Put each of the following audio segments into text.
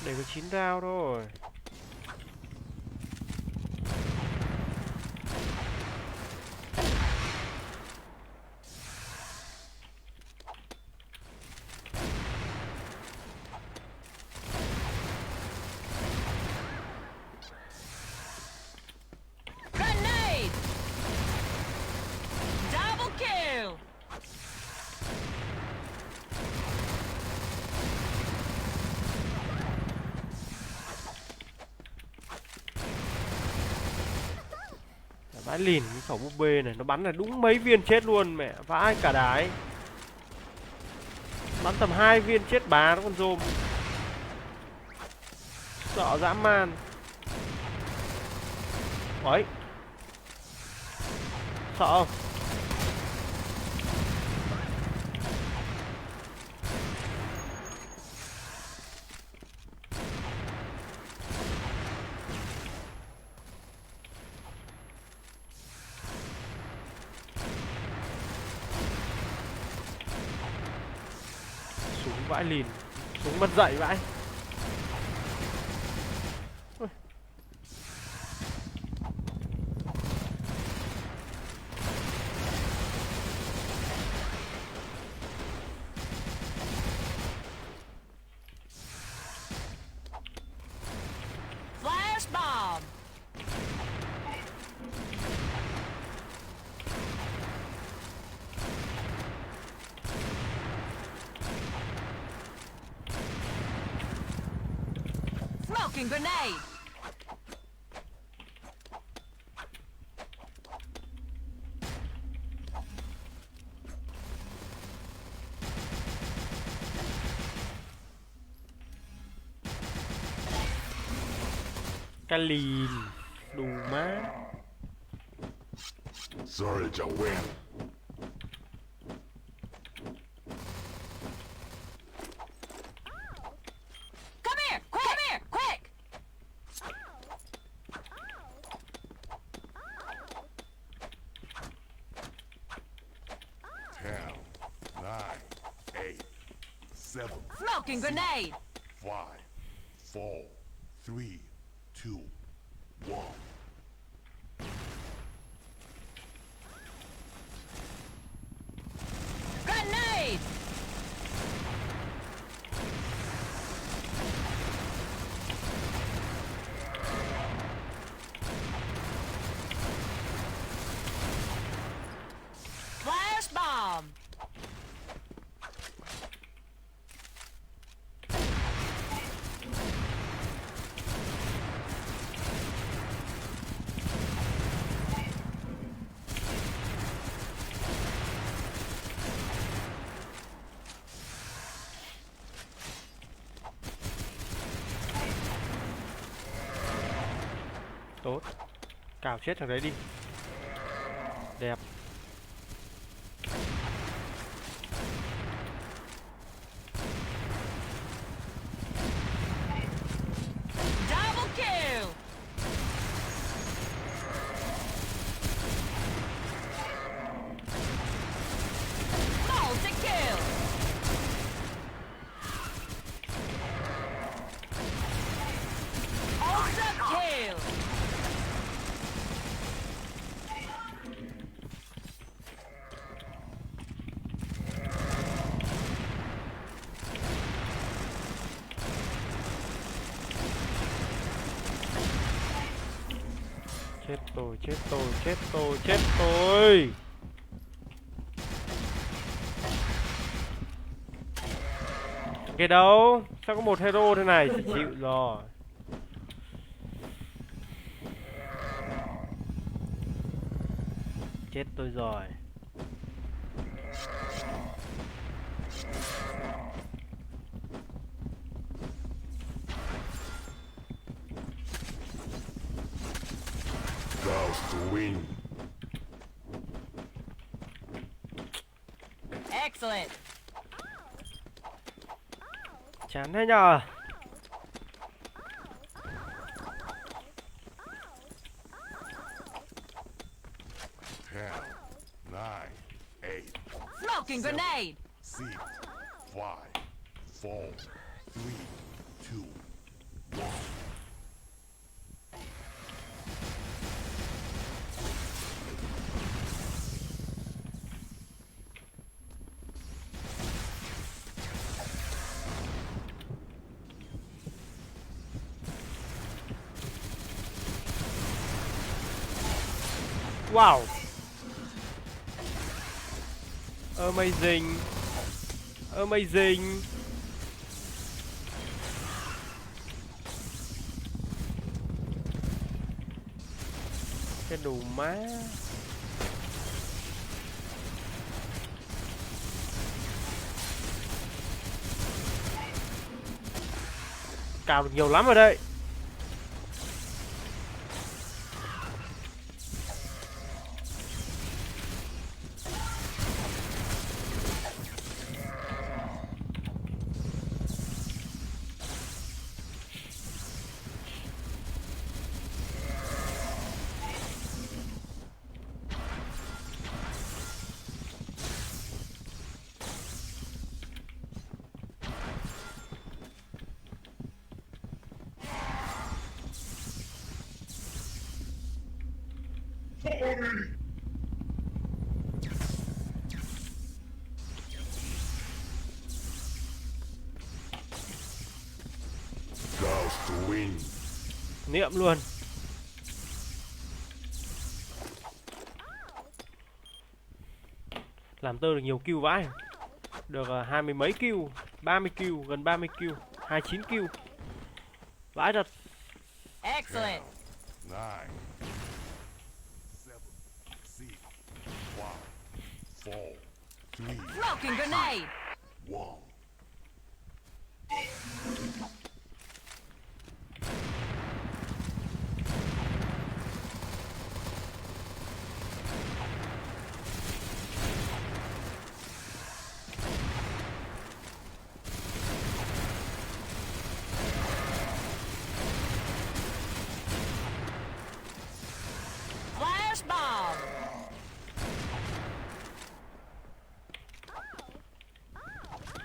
Để có 9 round thôi. Grenade! Double kill! Vãi lìn cái khẩu búp bê này, nó bắn là đúng mấy viên chết luôn mẹ, vãi cả đái. Bắn tầm 2 viên chết bà nó con rôm. Sợ dã man. Ấy. Sợ không? Súng vãi lìn. Súng mất dậy vãi. Flash bomb! Smoking grenade! Cái lìn. Đủ má. Sorry, Nguyen. Come here! Quick! Come here! Quick! 10, 9, 8, 7, Smoking grenade! 5, 4, 3, 2, 1. Grenade! Flash bomb! Tốt. Cào chết thằng đấy đi. Đẹp. Double kill! Multi-kill! Ultra kill! Chết tôi, chết tôi, chết tôi, chết tôi. Cái đâu? Sao có một hero thế này? Chỉ chịu rồi. Chết tôi rồi. Vows to win. Excellent! Chán thế nhờ. Ten, nine, eight, Smoking grenade! 6, 5, Fall. 3, 2, 1. Wow. Amazing. Amazing. Cái đồ má. Cào được nhiều lắm ở đây. Just win. Niệm luôn. Làm tơ được nhiều kill vãi. Được 20 mấy kill, 30 kill, gần 30 kill, 29 kill. Vãi thật. Excellent. 9, 7, 6, 5, 4, 3, Smoking grenade. 1. Flash bomb.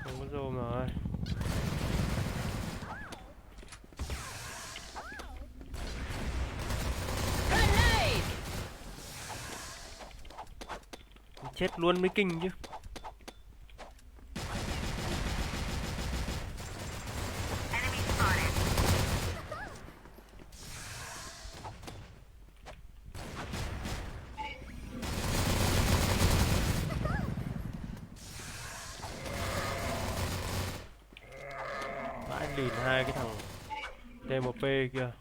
Không có rôm rồi. Grenade. Chết luôn mới kinh chứ. Vãi lìn hai cái thằng TMP kia.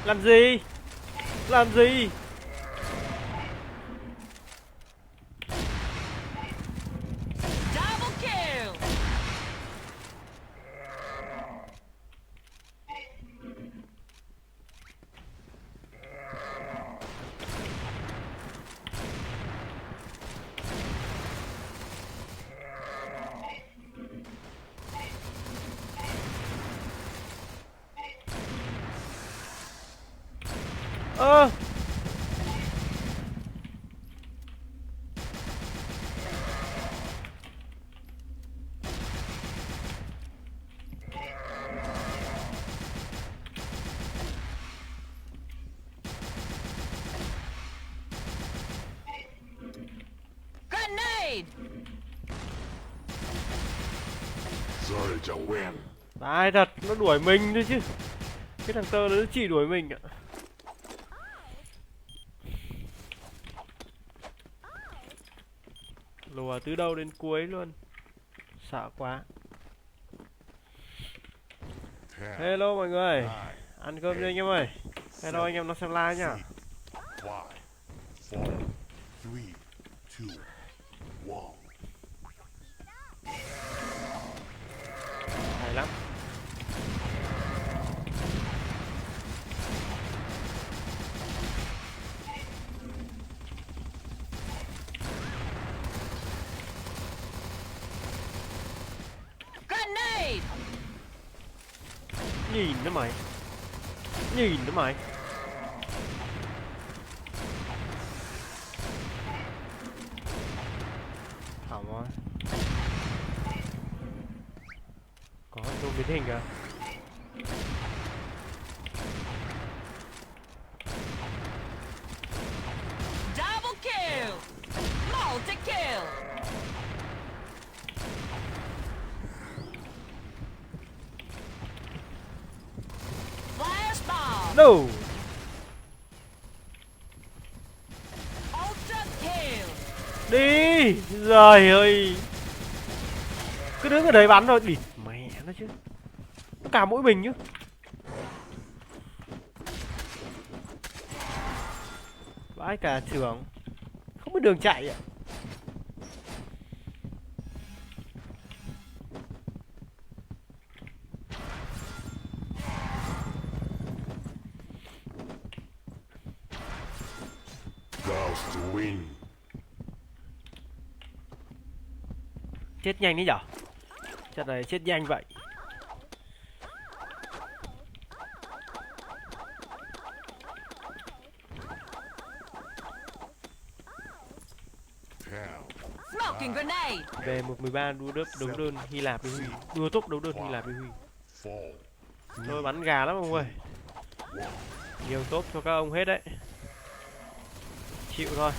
Làm gì? Làm gì? Double kill. Ơ. Grenade. Sorry to win. Ai thật, nó đuổi mình thôi chứ. Cái thằng tơ nó chỉ đuổi mình ạ. Lùa từ đầu đến cuối luôn. Sợ quá. 10, Hello mọi người. 9, Ăn cơm đi anh em ơi. Hello anh em nó xem live nhá. 5, 4, 3, 2, 1. Hay lắm. Grenade. Nhìn nó mày. Nhìn nó mày. biến hình à? Double kill. Multi kill. Flash bomb. No. Ultra kill. Đi. Giời ơi. Cứ đứng ở đấy bắn thôi. Địt mẹ nó chứ. Nó cả mỗi mình chứ. Vãi cả trưởng. Không biết đường chạy ạ. Ghost win. Chết nhanh đấy nhở. Trận này chết nhanh vậy. Town. Smoking grenade. Về 1-13 đua đớp đấu đơn Hy Lạp với Huy. Đua tốc đấu đơn Hy Lạp với Huy. Four. Tôi bắn gà lắm ông ơi. Nhiều tốt cho các ông hết đấy. Chịu thôi.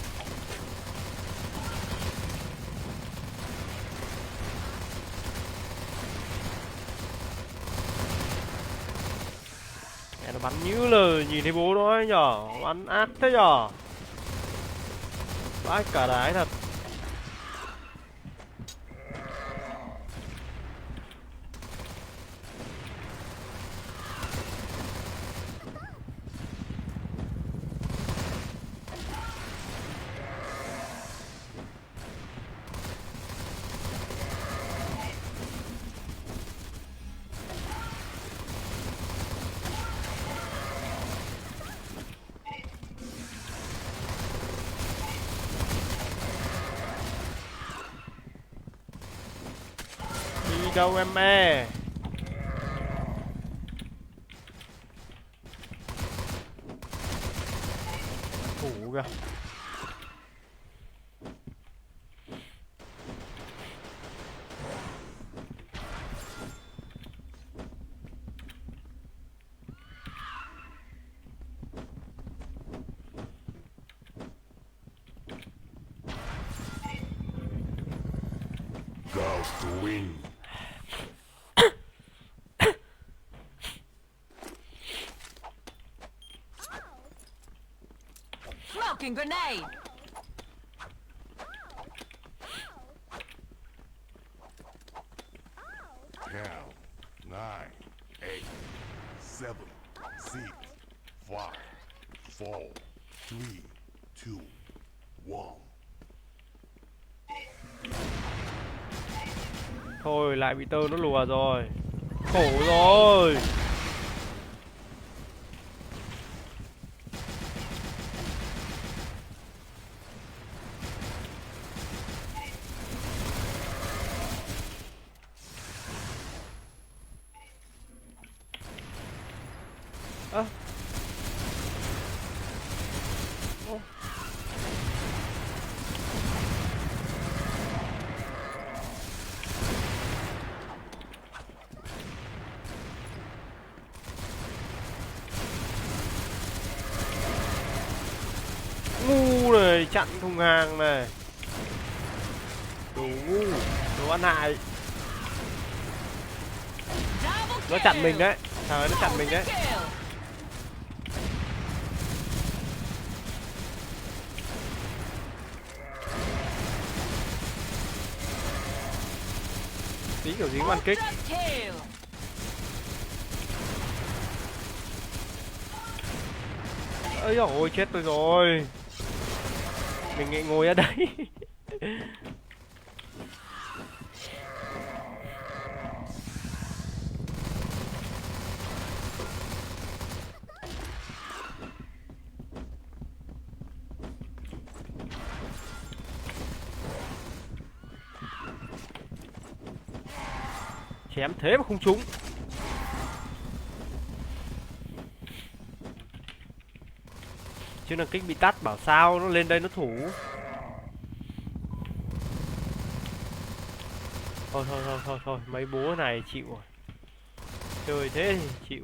Mẹ nó bắn như là nhìn thấy bố nó ấy nhở. Bắn ác thế nhở. Vãi cả đái thật. Đi đâu em mê. Thủ kìa. Ghost win. Smoking grenade. Town. 9, 8, 7, 6, 5, 4, 3, 2, 1. Thôi lại bị tơ nó lùa rồi. Khổ rồi. Ơ. Ô. Ngu này, chặn thùng hàng này. Đồ ngu, đồ ăn hại. Double Nó kill. chặn mình đấy. Thằng ấy nó chặn mình đấy. Multi kill. Tí kiểu dính one kích. Ultra kill. Ơi ôi chết tôi rồi. Mình lại ngồi ở đây. Chém thế mà không trúng. Chứ là kích bị tắt bảo sao nó lên đây nó thủ. Thôi mấy bố này chịu rồi. Chơi thế thì chịu.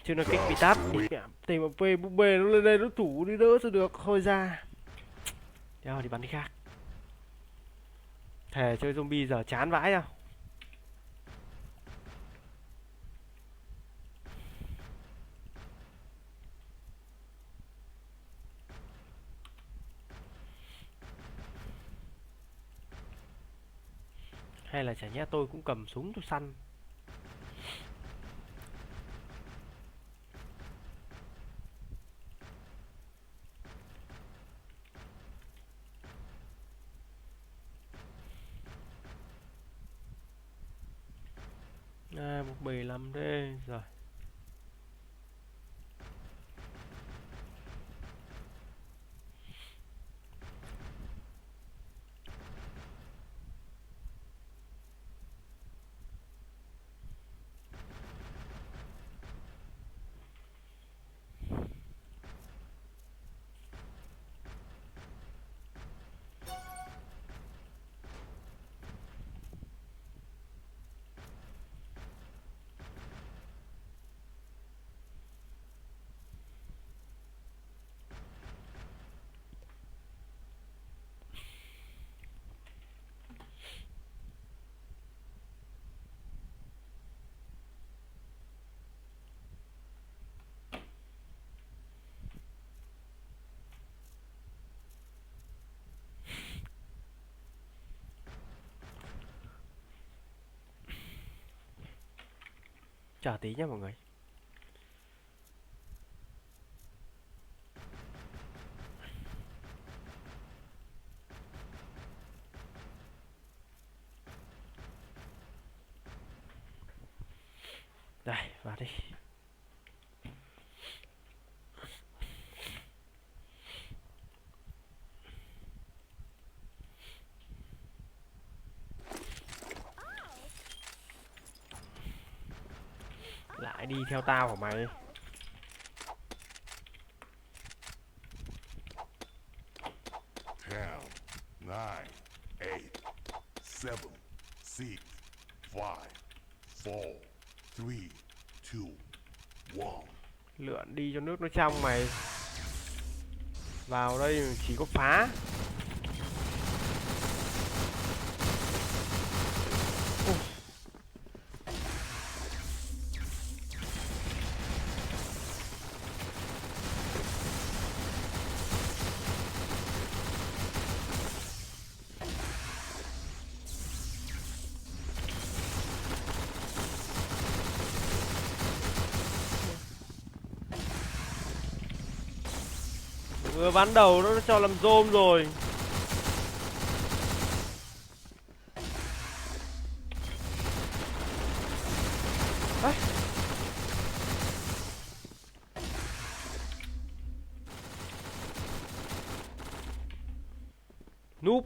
Chứ nó kích bị tắt thì mẹ tìm một bê búp bê nó lên đây nó thủ đi đỡ cho được Khôi ra. Đeo đi bắn đi khác. Thề chơi zombie giờ chán vãi đâu. Hay là chả nhẽ tôi cũng cầm súng tôi săn. À, một bầy lắm thế rồi. Chờ tí nhé mọi người. Đây, vào đi. Lại đi theo tao hả mày? Ten, nine, eight, seven, six, five, four, three, two, one. Lượn đi cho nước nó trong mày. Vào đây chỉ có phá. Vừa bắn đầu nó cho làm rôm rồi. Đấy. Noob.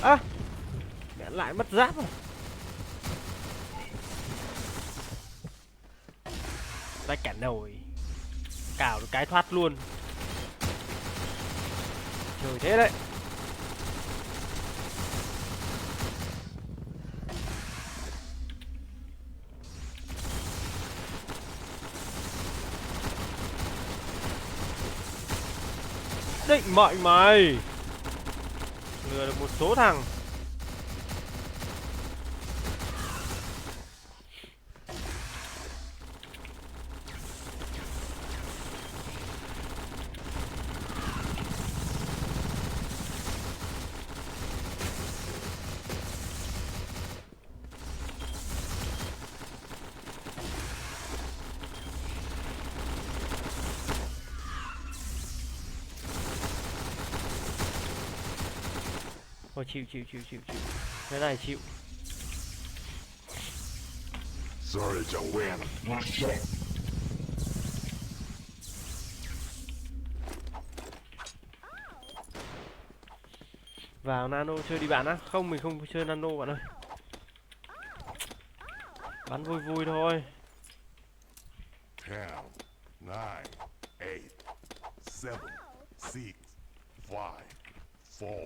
À, mẹ lại mất giáp rồi. Ra cả nồi. Cào được cái thoát luôn. Trời thế đấy. Định mệnh mày. Lừa được một số thằng. Thôi chịu. Cái này chịu. Sorry, Nguyen. Not sure. vào nano chơi đi bạn á. Không, mình không chơi nano bạn ơi. Bắn vui vui thôi. 10, 9, 8, 7, 6, 5, 4, 3, 2, 1.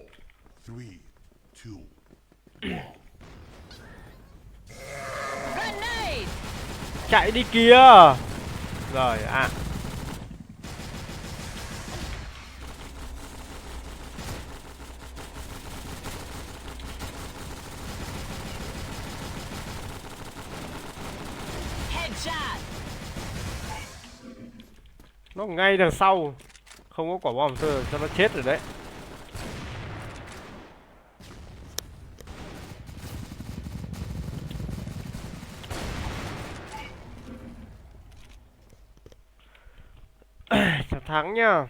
Grenade! Chạy đi kìa. Rồi à. Headshot! Nó ngay đằng sau. Không có quả bom cho nó chết rồi đấy. Chả thắng nhá.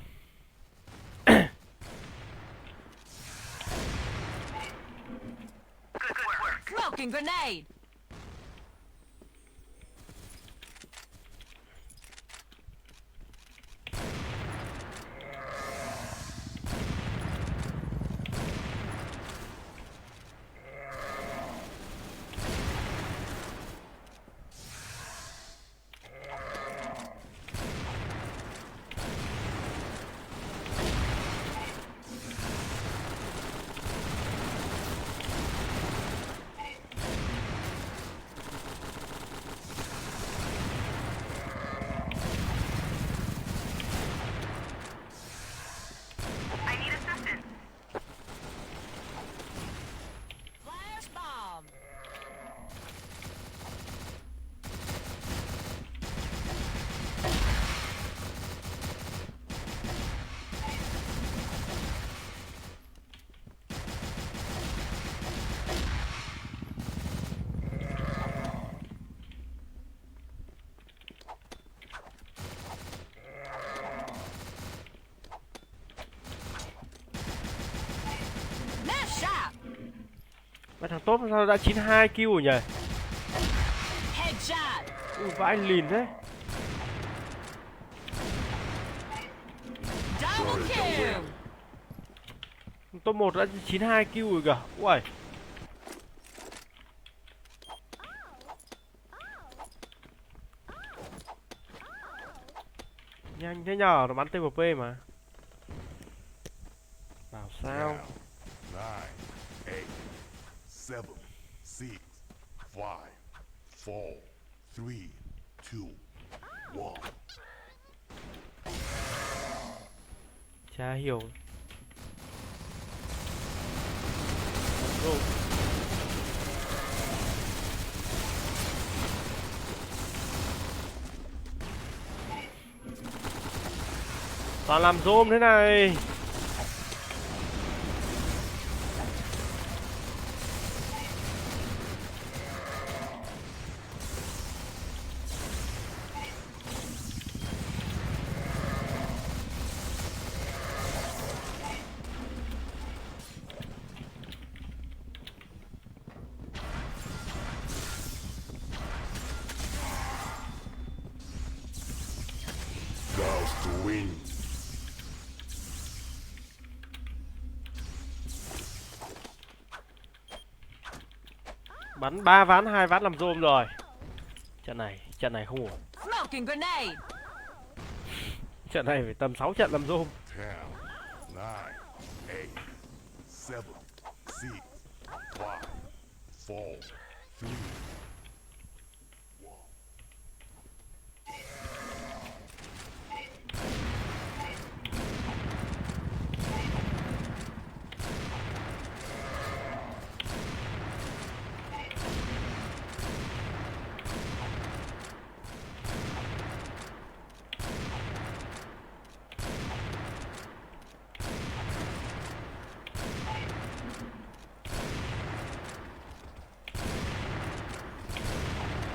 Smoking grenade! Flash bomb! Nice shot! Mà thằng tốt sao đã 92 kill rồi nhỉ? Headshot! Ui vãi lìn thế. Double kill! Top 1 đã 92 kill rồi kìa. Ui. Nhanh thế nhờ, nó bắn TMP mà. Bảo sao? 9, 8, 7, 6, 5, 4, 3, 2, 1. Chả hiểu. Rồi. Toàn làm rôm thế này. Goes to win. Bắn 3 ván 2 ván làm rôm rồi. Trận này không ổn. Smoking grenade! Trận này phải tầm 6 trận làm rôm. 10, 9, 8, 7, 6, 5, 4, 3, 1.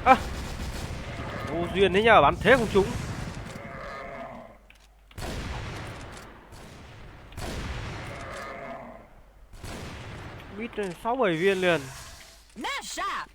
À, vô duyên thế nhờ, bắn thế không trúng. Bít 6-7 viên liền. Nice shot!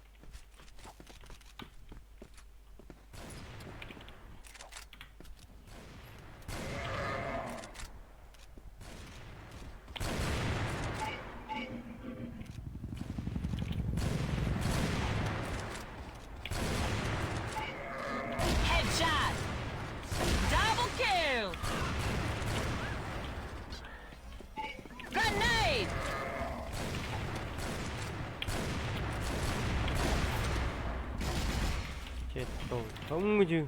Chết tôi không cơ chứ.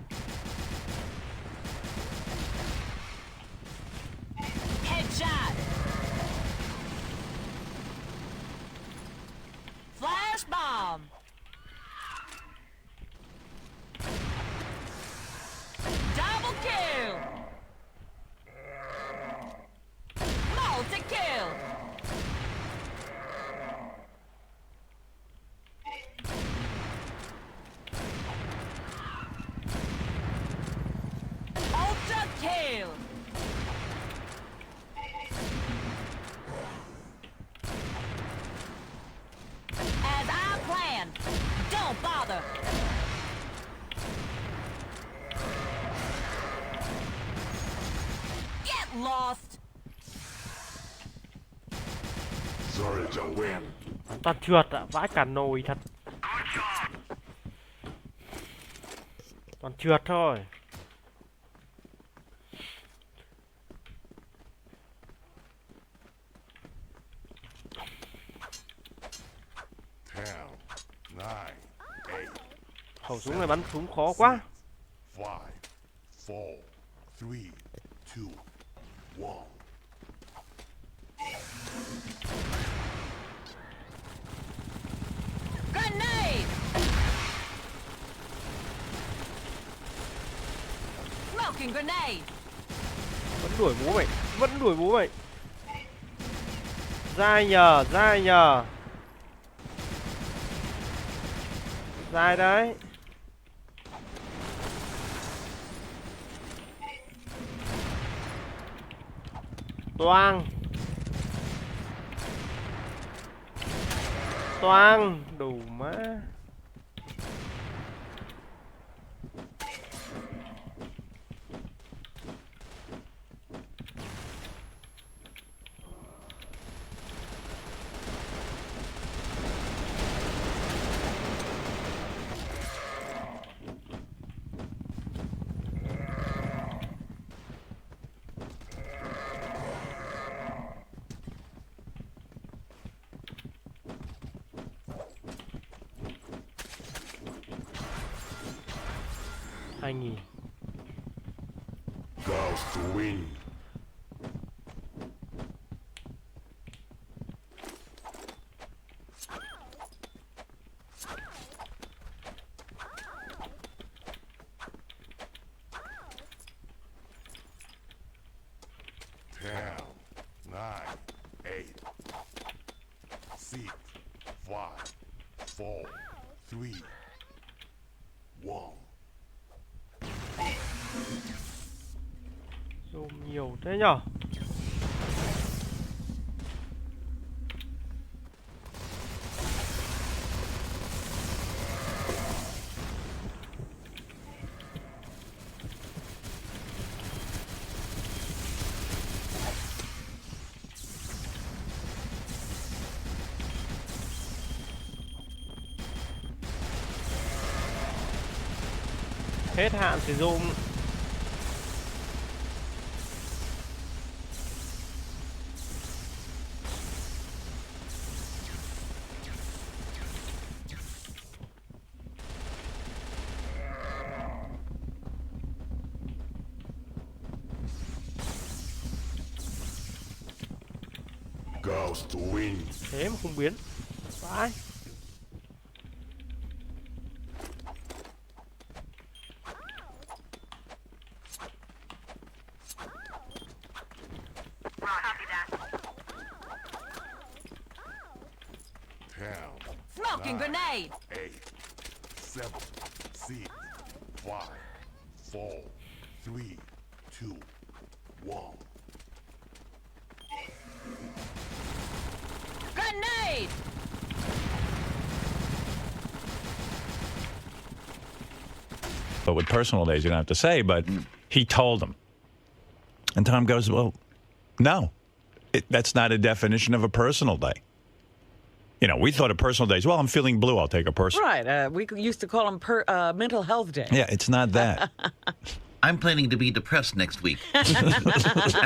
Headshot. Flash bomb. Double kill. Multi kill. Ultra kill. As I planned. Don't bother. Get lost. Sorry, Nguyen. Toàn trượt ạ, vãi cả nồi thật. Toàn trượt thôi. Ten, nine, eight, Khẩu súng này bắn súng khó quá. 5, 4, 3, 2, 1. Grenade! Smoking grenade! Vẫn đuổi bố mày, vẫn đuổi bố mày. Dai nhờ, dai nhờ. Dai đấy. Toang. Toang, đủ má. Anh nghỉ. Goes to win. Ten, nine, eight, 6, 5, 4, 3, 1. Zoom nhiều thế nhở. Hết hạn sử dụng. Goes to win. Thế mà không biến. Vãi. Ten, Smoking grenade! 8, 7, 6, 5, 4, 3, 2, 1. Grenade! But with personal days, you don't have to say, but he told him. And Tom goes, well, no, that's not a definition of a personal day. You know, we thought of personal days. Well, I'm feeling blue. I'll take a personal. Right. We used to call them mental health day. Yeah, it's not that. I'm planning to be depressed next week. And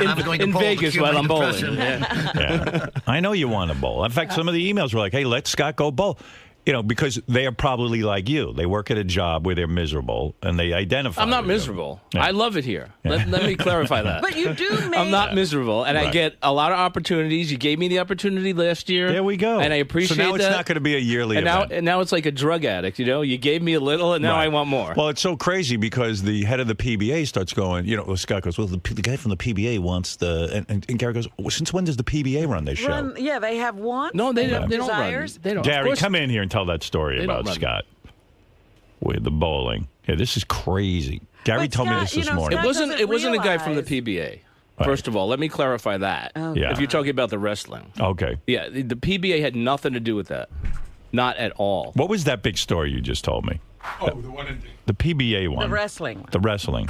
I'm going to in bowl to Vegas cure while my I'm bowling. depression. Yeah. I know you want to bowl. In fact, some of the emails were like, hey, let Scott go bowl. because they are probably like you. They work at a job where they're miserable, and they identify. I'm not with you. miserable. Yeah. I love it here. Let me clarify that. But you do make... I'm not miserable, and I Right. get a lot of opportunities. You gave me the opportunity last year. There we go. And I appreciate that. So now it's not going to be a yearly event. And now it's like a drug addict, You gave me a little, and now Right. I want more. Well, it's so crazy because the head of the PBA starts going, Scott goes, well, the guy from the PBA wants the... And Gary goes, well, since when does the PBA run this show? Yeah, they have wants. No, they have don't run. desires. They don't. Of Gary, course- come in here and tell that story They about don't run. Scott with the bowling. Yeah, this is crazy. Gary But told me Scott, this this you know, morning. It Scott wasn't a guy from the realize- PBA. First of all, let me clarify that. Yeah. If you're talking about the wrestling. Okay. Yeah, the PBA had nothing to do with that. Not at all. What was that big story you just told me? Oh, the one in... The PBA one. The wrestling. The wrestling.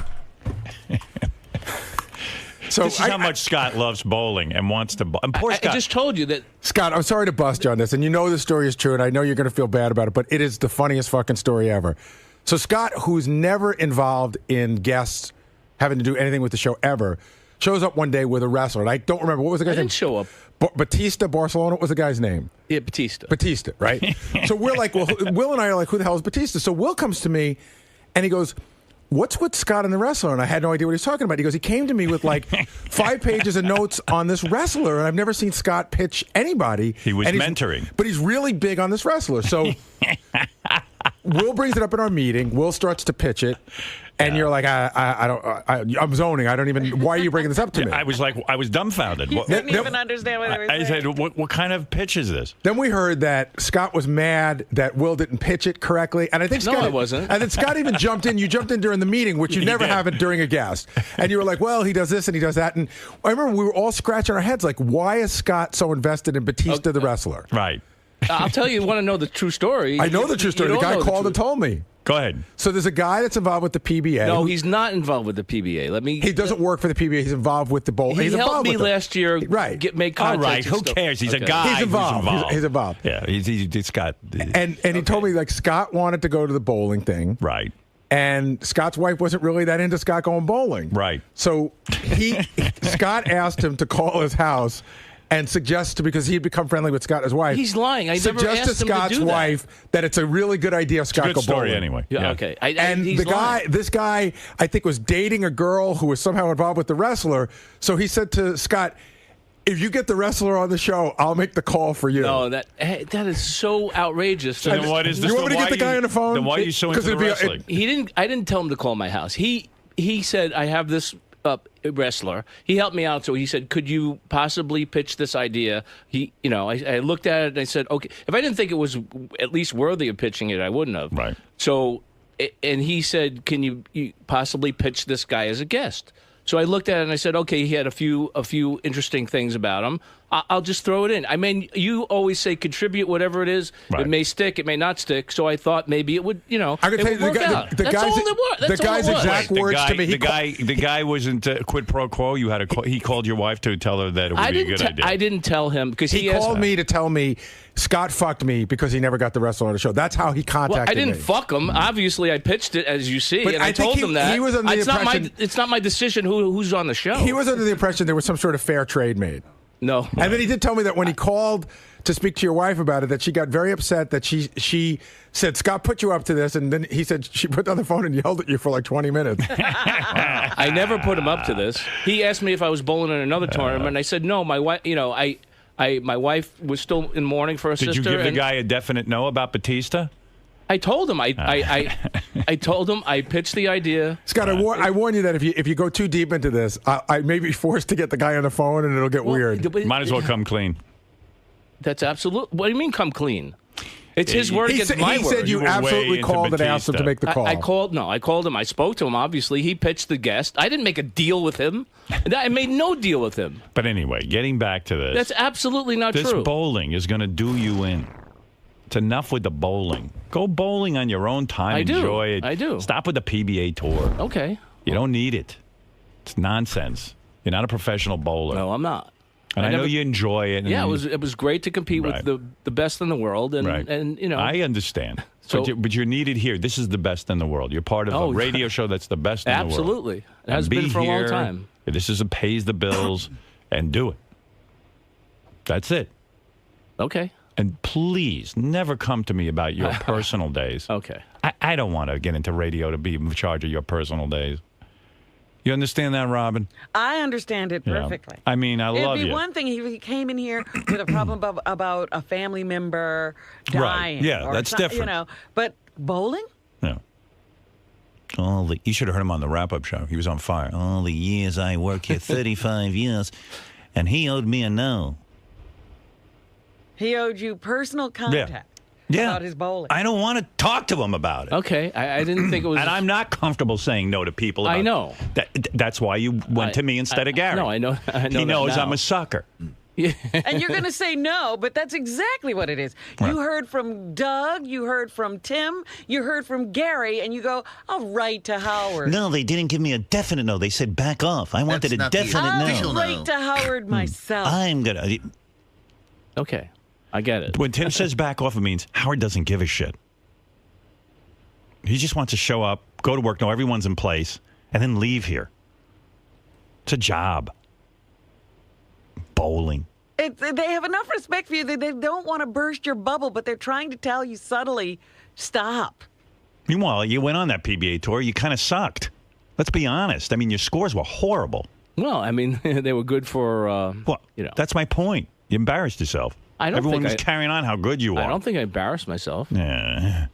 So This is how much Scott loves bowling and wants to bowl. And poor I Scott. just told you that. Scott, I'm sorry to bust you on this, and you know the story is true, and I know you're going to feel bad about it, but it is the funniest fucking story ever. So Scott, who's never involved in guests having to do anything with the show ever, shows up one day with a wrestler, and I don't remember, what was the I guy's name? didn't show up. Batista, Barcelona, what was the guy's name? Yeah, Batista. Batista, right? So we're like, well, Will and I are like, who the hell is Batista? So Will comes to me, and he goes, what's with Scott and the wrestler? And I had no idea what he was talking about. He goes, he came to me with like 5 pages of notes on this wrestler, and I've never seen Scott pitch anybody. He was And mentoring. But he's really big on this wrestler. So Will brings it up in our meeting. Will starts to pitch it. And you're like, I'm zoning. I don't even, why are you bringing this up to me? I was dumbfounded. You didn't even understand what they were I saying. said, what kind of pitch is this? Then we heard that Scott was mad that Will didn't pitch it correctly, and I think No, Scott I wasn't. And then Scott even jumped in. You jumped in during the meeting, which you never did. have it during a guest, and you were like, "Well, he does this and he does that." And I remember we were all scratching our heads, like, "Why is Scott so invested in Batista the wrestler?" Right. I'll tell you, want to know the true story. I know the true story. You The don't guy know called and truth. told me. Go ahead. So there's a guy that's involved with the PBA. No, he's not involved with the PBA. He doesn't work for the PBA. He's involved with the bowl. He he's helped involved me with them. last year. Right. Make All contact. right. and Who stuff. cares? He's Okay. a guy. He's involved. Who's He's involved. Yeah. He's got. And he told me like Scott wanted to go to the bowling thing. Right. And Scott's wife wasn't really that into Scott going bowling. Right. So Scott asked him to call his house and suggest because he'd become friendly with Scott, his wife. He's lying. I never suggest asked to him to Scott's do that. wife that it's a really good idea if Scott Good go story bowling. anyway. Yeah. Okay. And he's the guy, lying. this guy, I think was dating a girl who was somehow involved with the wrestler. So he said to Scott, if you get the wrestler on the show, I'll make the call for you. No, that is so outrageous. So then what is this? You want me to Why get the guy you- on the phone? Then why are you so into 'Cause the it'd be- wrestling? He didn't. I didn't tell him to call my house. He said I have this wrestler. He helped me out. So he said, could you possibly pitch this idea? I looked at it and I said, okay. If I didn't think it was at least worthy of pitching it, I wouldn't have. Right. So, and he said, can you possibly pitch this guy as a guest? So I looked at it and I said, okay, he had a few interesting things about him. I'll just throw it in. I mean, you always say contribute whatever it is. Right. It may stick, it may not stick. So I thought maybe it would, I can it tell would you the work guy- out. the That's guy's- all it was. the That's all guy's it was. exact words to me. The guy wasn't quid pro quo. You had he called your wife to tell her that it would be a good idea. I didn't tell him because He called me to tell me Scott fucked me because he never got the wrestler on the show. That's how he contacted Well, I didn't me. fuck him. Obviously, I pitched it as you see, But and I I think told he- him that he was under the impression- it's not my decision who's on the show. He was under the impression there was some sort of fair trade made. No. And then he did tell me that when he called to speak to your wife about it, that she got very upset that she said, Scott put you up to this. And then he said she put down the phone and yelled at you for like 20 minutes. I never put him up to this. He asked me if I was bowling in another tournament, and I said no. My wife, my wife was still in mourning for her Did sister. you give the and guy a definite no about Batista? I told him. I told him. I pitched the idea. Scott, I warn you that if you go too deep into this, I may be forced to get the guy on the phone and it'll get weird. Might as well come clean. That's absolute. What do you mean, come clean? It's his word He against said- my he word. said you You were way absolutely into called and asked him to Batista. make the call. I called him. I spoke to him, obviously. He pitched the guest. I didn't make a deal with him. I made no deal with him. But anyway, getting back to this. That's absolutely not This true. bowling is going to do you in. It's enough with the bowling. Go bowling on your own time. I do. Enjoy it. I do. Stop with the PBA tour. Okay. You don't need it. It's nonsense. You're not a professional bowler. No, I'm not. And I know never- you enjoy it. And Yeah, it was great to compete Right. with the best in the world, and Right. and I understand. So- but you're needed here. This is the best in the world. You're part of Oh, a radio show that's the best in the world. absolutely. It has And been be for a long here. time. This is pays the bills, and do it. That's it. Okay. And please never come to me about your personal days. Okay. I don't want to get into radio to be in charge of your personal days. You understand that, Robin? I understand it Yeah. perfectly. I mean, I love It'd be you. one thing if he came in here with a problem about a family member Right. dying. Yeah, or that's some- You different. know, but bowling? Yeah. You should have heard him on the wrap-up show. He was on fire. All the years I work here, 35 years, and he owed me a no. He owed you personal contact Yeah. about his bowling. I don't want to talk to him about it. Okay. I didn't think it was. And I'm not comfortable saying no to people. I about know. That's why you went to me instead of Gary. No, I know. I know He that knows now. I'm a sucker. And you're going to say no, but that's exactly what it is. You heard from Doug, you heard from Tim, you heard from Gary, and you go, I'll write to Howard. No, they didn't give me a definite no. They said back off. I wanted That's a not the definite I'll official no. write to Howard myself. I'm going to... Okay. I get it. When Tim says back off, it means Howard doesn't give a shit. He just wants to show up, go to work, know everyone's in place, and then leave here. It's a job. Bowling. They have enough respect for you that they don't want to burst your bubble, but they're trying to tell you subtly, stop. Meanwhile, you went on that PBA tour. You kind of sucked. Let's be honest. I mean, your scores were horrible. Well, I mean, they were good for. Well, you know. that's my point. You embarrassed yourself. I don't Everyone think was carrying on how good you are. I don't think I embarrassed myself. Yeah.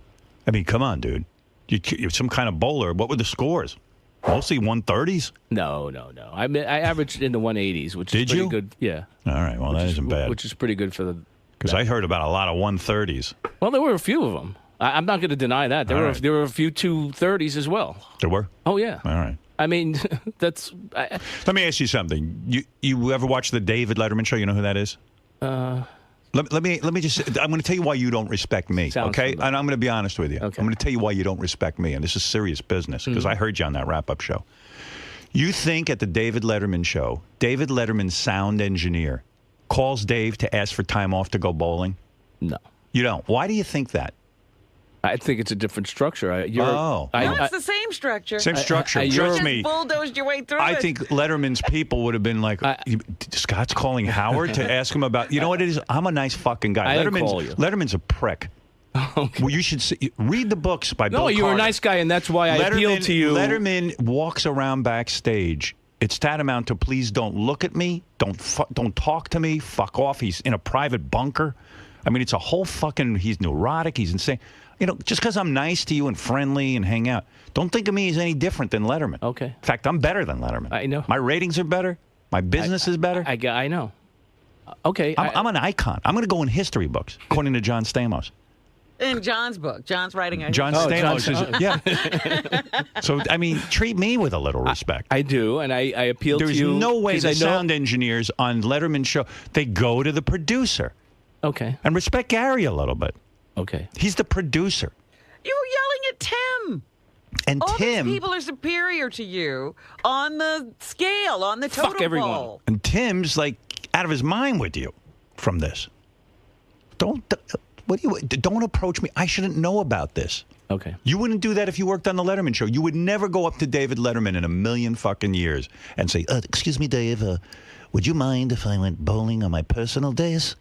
I mean, come on, dude. You're some kind of bowler. What were the scores? Mostly 130s? No. I averaged in the 180s, which Did is pretty you? good. Yeah. All right. Well, that isn't bad. Which is pretty good for the. Because I heard about a lot of 130s. Well, there were a few of them. I'm not going to deny that. There All were right. there were a few 230s as well. There were? Oh yeah. All right. I mean, that's. Let me ask you something. You ever watch the David Letterman show? You know who that is? Let me just. I'm going to tell you why you don't respect me. Sounds Okay, familiar. and I'm going to be honest with you. Okay. I'm going to tell you why you don't respect me, and this is serious business because I heard you on that wrap-up show. You think at the David Letterman show, David Letterman's sound engineer calls Dave to ask for time off to go bowling? No. You don't. Why do you think that? I think it's a different structure. Oh. No, it's the same structure. Same structure. you're- Trust Just me. bulldozed your way through I it. think Letterman's people would have been like, Scott's calling Howard to ask him about. You know what it is? I'm a nice fucking guy. I didn't call you. Letterman's a prick. Well, you should read the books by Bill No, you're a Carter. nice guy, and that's why I appealed to you. Letterman walks around backstage. It's tantamount to please don't look at me, don't talk to me, fuck off. He's in a private bunker. I mean, it's a whole fucking. He's neurotic. He's insane. You know, just because I'm nice to you and friendly and hang out, don't think of me as any different than Letterman. Okay. In fact, I'm better than Letterman. I know. My ratings are better. My business is better. I know. Okay. I'm an icon. I'm going to go in history books, according to John Stamos. In John's book. John's writing a John Stamos is, yeah. So, I mean, treat me with a little respect. I do, and I appeal There's to you. no way 'cause the I know- sound engineers on Letterman's show, they go to the producer. Okay. And respect Gary a little bit. Okay. He's the producer. You were yelling at Tim. And All Tim, these people are superior to you on the scale, on the totem Fuck everyone. pole. and Tim's like out of his mind with you from this. Don't approach me. I shouldn't know about this. Okay. You wouldn't do that if you worked on the Letterman show. You would never go up to David Letterman in a million fucking years and say, excuse me, Dave, would you mind if I went bowling on my personal days?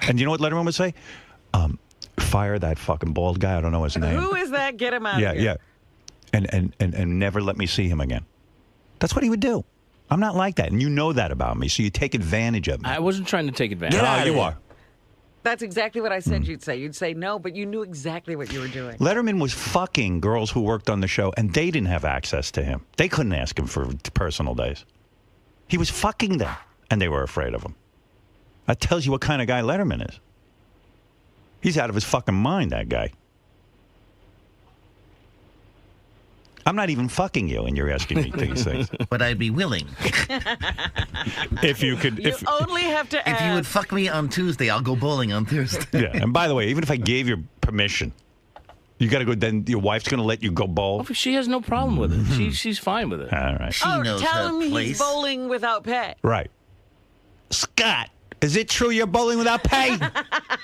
And you know what Letterman would say? Fire that fucking bald guy. I don't know his name. Who is that? Get him out Yeah, of here. yeah. And never let me see him again. That's what he would do. I'm not like that. And you know that about me. So you take advantage of me. I wasn't trying to take advantage. No, you are. That's exactly what I said you'd say. You'd say no, but you knew exactly what you were doing. Letterman was fucking girls who worked on the show, and they didn't have access to him. They couldn't ask him for personal days. He was fucking them, and they were afraid of him. That tells you what kind of guy Letterman is. He's out of his fucking mind, that guy. I'm not even fucking you, and you're asking me these things. But I'd be willing. If you could, You only have to If you would ask. fuck me on Tuesday, I'll go bowling on Thursday. yeah. And by the way, even if I gave you permission, you got to go. Then your wife's going to let you go bowl. She has no problem with it. She's fine with it. All right. She Oh, knows tell her him place. he's bowling without pay. Right. Scott, is it true you're bowling without pay?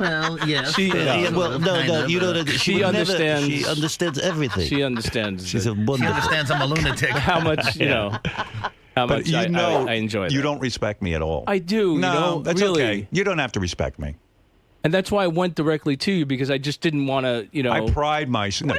Well, yes. She- yeah, Well, no, you know that She would understands- Never, she understands everything. She understands. She's a She wonderful. understands I'm a lunatic. how much you know. how But much you know, I enjoy that. you don't respect me at all. I do. No, that's really. okay. You don't have to respect me. And that's why I went directly to you, because I just didn't want to, I pride myself. No,